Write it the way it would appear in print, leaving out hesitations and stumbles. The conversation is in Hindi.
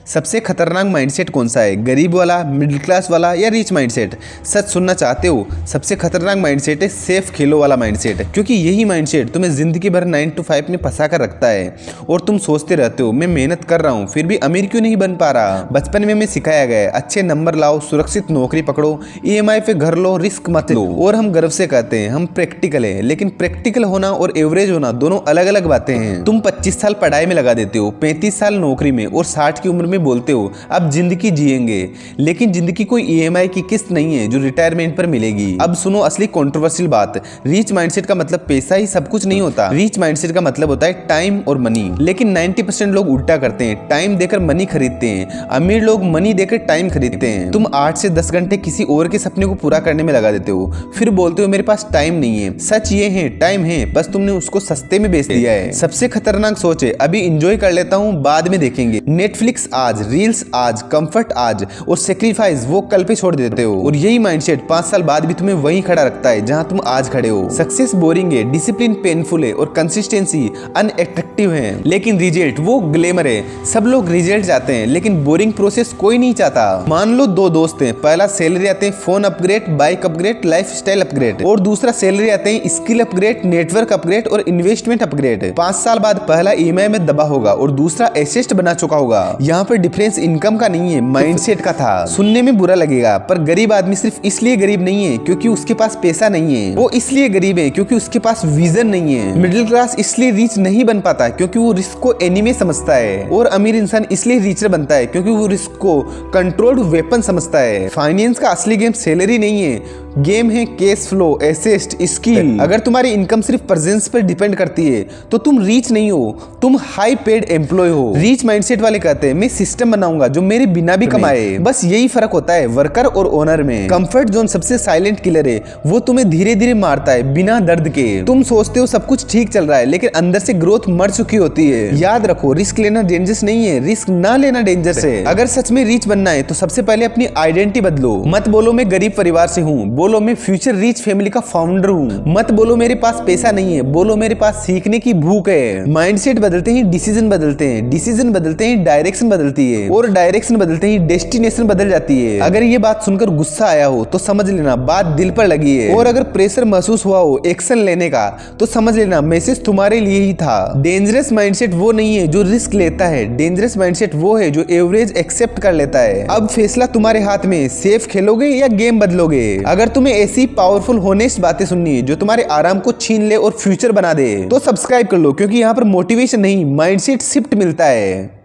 सबसे खतरनाक माइंडसेट कौन सा है, गरीब वाला, मिडिल क्लास वाला या रिच माइंडसेट? सच सुनना चाहते हो? सबसे खतरनाक माइंडसेट है सेफ खेलो वाला माइंडसेट, क्योंकि यही माइंडसेट तुम्हें जिंदगी भर 9 to 5 में फंसा कर रखता है और तुम सोचते रहते हो मैं मेहनत कर रहा हूँ फिर भी अमीर क्यों नहीं बन पा रहा। बचपन में हमें सिखाया गया है अच्छे नंबर लाओ, सुरक्षित नौकरी पकड़ो, EMI पे घर लो, रिस्क मत लो, और हम गर्व से कहते हैं हम प्रैक्टिकल है। लेकिन प्रैक्टिकल होना और एवरेज होना दोनों अलग अलग बातें हैं। तुम 25 साल पढ़ाई में लगा देते हो, 35 साल नौकरी में और 60 की उम्र में बोलते हो अब जिंदगी जिएंगे, लेकिन जिंदगी कोई EMI की किस्त नहीं है जो रिटायरमेंट पर मिलेगी। अब सुनो असली कंट्रोवर्शियल बात, रीच माइंडसेट का मतलब पैसा ही सब कुछ नहीं होता। रीच माइंडसेट का मतलब होता है टाइम और मनी। लेकिन 90% लोग उल्टा करते हैं, टाइम देकर मनी खरीदते हैं। अमीर लोग मनी देकर टाइम खरीदते हैं। तुम 8 से 10 घंटे किसी और के सपने को पूरा करने में लगा देते हो, फिर बोलते हो मेरे पास टाइम नहीं है। सच ये है टाइम है, बस तुमने उसको सस्ते में बेच दिया है। सबसे खतरनाक सोच है अभी एंजॉय कर लेता हूँ बाद में देखेंगे। नेटफ्लिक्स आज, रील्स आज, कंफर्ट आज और सेक्रीफाइस वो कल पे छोड़ देते हो। और यही माइंडसेट 5 साल बाद भी तुम्हें वहीं खड़ा रखता है जहां तुम आज खड़े हो। सक्सेस बोरिंग है, डिसिप्लिन पेनफुल है और कंसिस्टेंसी अनअट्रैक्टिव है, लेकिन रिजल्ट वो ग्लैमर है। सब लोग रिजल्ट चाहते हैं लेकिन बोरिंग प्रोसेस कोई नहीं चाहता। मान लो 2 दोस्त हैं, पहला सैलरी आते हैं phone upgrade, bike upgrade, life style upgrade, और दूसरा सैलरी आते हैं स्किल अपग्रेड, नेटवर्क अपग्रेड और इन्वेस्टमेंट अपग्रेड। 5 साल बाद पहला EMI में दबा होगा और दूसरा एसेट बना चुका होगा। यहाँ पर डिफरेंस इनकम का नहीं है, माइंडसेट का था। सुनने में बुरा लगेगा पर गरीब आदमी सिर्फ इसलिए गरीब नहीं है क्योंकि उसके पास पैसा नहीं है, वो इसलिए गरीब है क्योंकि उसके पास विजन नहीं है। मिडिल क्लास इसलिए रिच नहीं बन पाता क्योंकि वो रिस्क को एनीमे समझता है, और अमीर इंसान इसलिए रिचर बनता है क्योंकि वो रिस्क को कंट्रोल्ड वेपन समझता है। फाइनेंस का असली गेम सैलरी नहीं है, गेम है कैश फ्लो, एसेट, स्किल। अगर तुम्हारी इनकम सिर्फ प्रेजेंस पर डिपेंड करती है तो तुम रीच नहीं हो, तुम हाई पेड एम्प्लॉय हो। रीच माइंडसेट वाले कहते हैं मैं सिस्टम बनाऊंगा जो मेरे बिना भी कमाए। बस यही फर्क होता है वर्कर और ओनर में। कंफर्ट जोन सबसे साइलेंट किलर है, वो तुम्हें धीरे धीरे मारता है बिना दर्द के। तुम सोचते हो सब कुछ ठीक चल रहा है लेकिन अंदर से ग्रोथ मर चुकी होती है। याद रखो रिस्क लेना डेंजरस नहीं है, रिस्क ना लेना डेंजरस है। अगर सच में रीच बनना है तो सबसे पहले अपनी आइडेंटिटी बदलो। मत बोलो मैं गरीब परिवार से हूँ, बोलो मैं फ्यूचर रिच फैमिली का फाउंडर हूँ। मत बोलो मेरे पास पैसा नहीं है, बोलो मेरे पास सीखने की भूख है। माइंडसेट बदलते ही डिसीजन बदलते हैं, डिसीजन बदलते ही डायरेक्शन बदलती है, और डायरेक्शन बदलते ही डेस्टिनेशन बदल जाती है। अगर ये बात सुनकर गुस्सा आया हो तो समझ लेना बात दिल पर लगी है, और अगर प्रेशर महसूस हुआ हो एक्शन लेने का तो समझ लेना मैसेज तुम्हारे लिए ही था। डेंजरस माइंडसेट वो नहीं है जो रिस्क लेता है, डेंजरस माइंडसेट वो है जो एवरेज एक्सेप्ट कर लेता है। अब फैसला तुम्हारे हाथ में, सेफ खेलोगे या गेम बदलोगे। अगर तुम्हें ऐसी पावरफुल होनेस्ट बातें सुननी है जो तुम्हारे आराम को छीन ले और फ्यूचर बना दे तो सब्सक्राइब कर लो, क्योंकि यहाँ पर मोटिवेशन नहीं माइंडसेट शिफ्ट मिलता है।